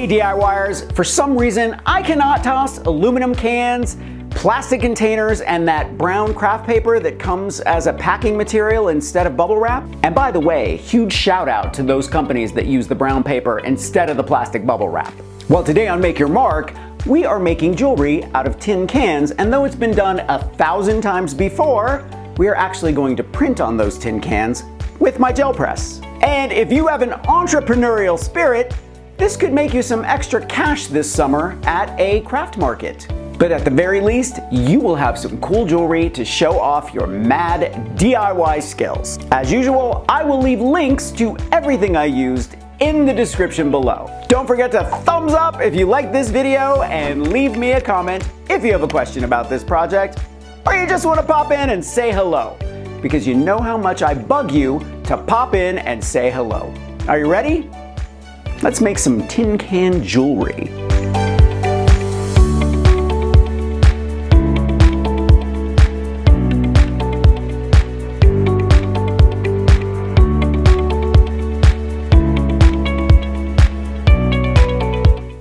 Hey DIYers, for some reason I cannot toss aluminum cans, plastic containers, and that brown craft paper that comes as a packing material instead of bubble wrap. And by the way, huge shout out to those companies that use the brown paper instead of the plastic bubble wrap. Well, today on Make Your Mark, we are making jewelry out of tin cans, and though it's been done 1,000 times before, we are actually going to print on those tin cans with my gel press. And if you have an entrepreneurial spirit, this could make you some extra cash this summer at a craft market. But at the very least, you will have some cool jewelry to show off your mad DIY skills. As usual, I will leave links to everything I used in the description below. Don't forget to thumbs up if you like this video and leave me a comment if you have a question about this project or you just want to pop in and say hello, because you know how much I bug you to pop in and say hello. Are you ready? Let's make some tin can jewelry.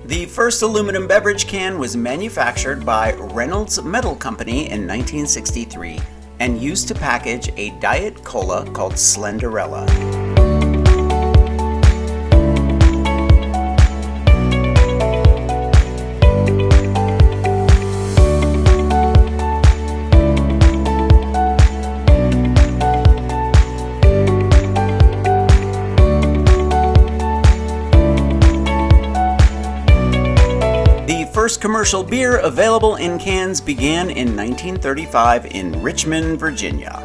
The first aluminum beverage can was manufactured by Reynolds Metal Company in 1963 and used to package a diet cola called Slenderella. The first commercial beer available in cans began in 1935 in Richmond, Virginia.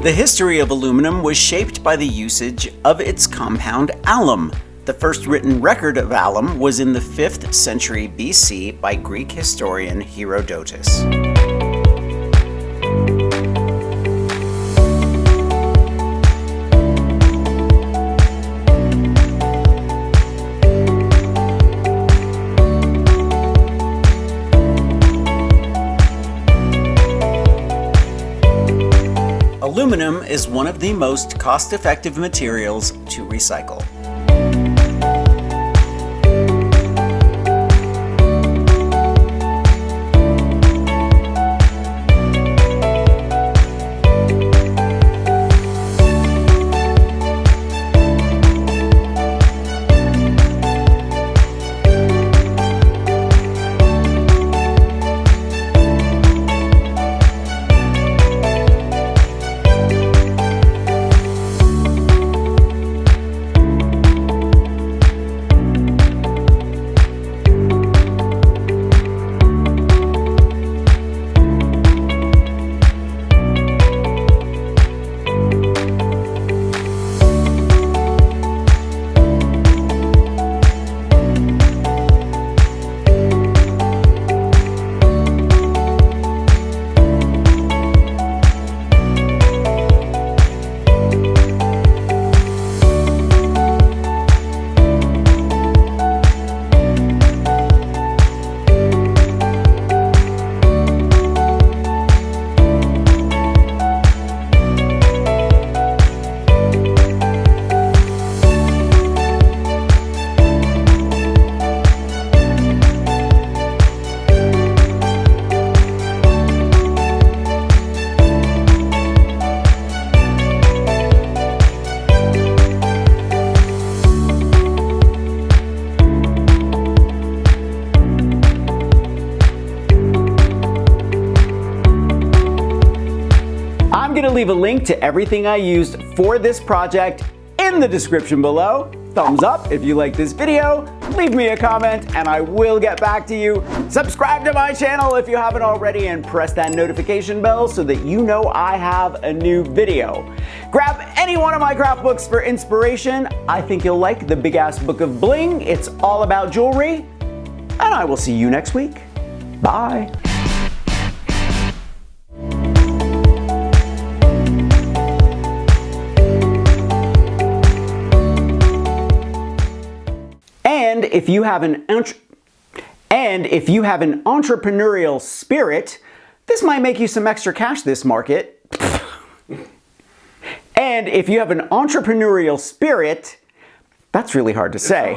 The history of aluminum was shaped by the usage of its compound alum. The first written record of alum was in the 5th century BC by Greek historian Herodotus. Aluminum is one of the most cost-effective materials to recycle. I'm going to leave a link to everything I used for this project in the description below. Thumbs up if you like this video, leave me a comment, and I will get back to you. Subscribe to my channel if you haven't already, and press that notification bell so that you know I have a new video. Grab any one of my craft books for inspiration. I think you'll like the Big Ass Book of Bling. It's all about jewelry. And I will see you next week. Bye. And if you have an And if you have an entrepreneurial spirit, this might make you some extra cash this market. And if you have an entrepreneurial spirit, that's really hard to say.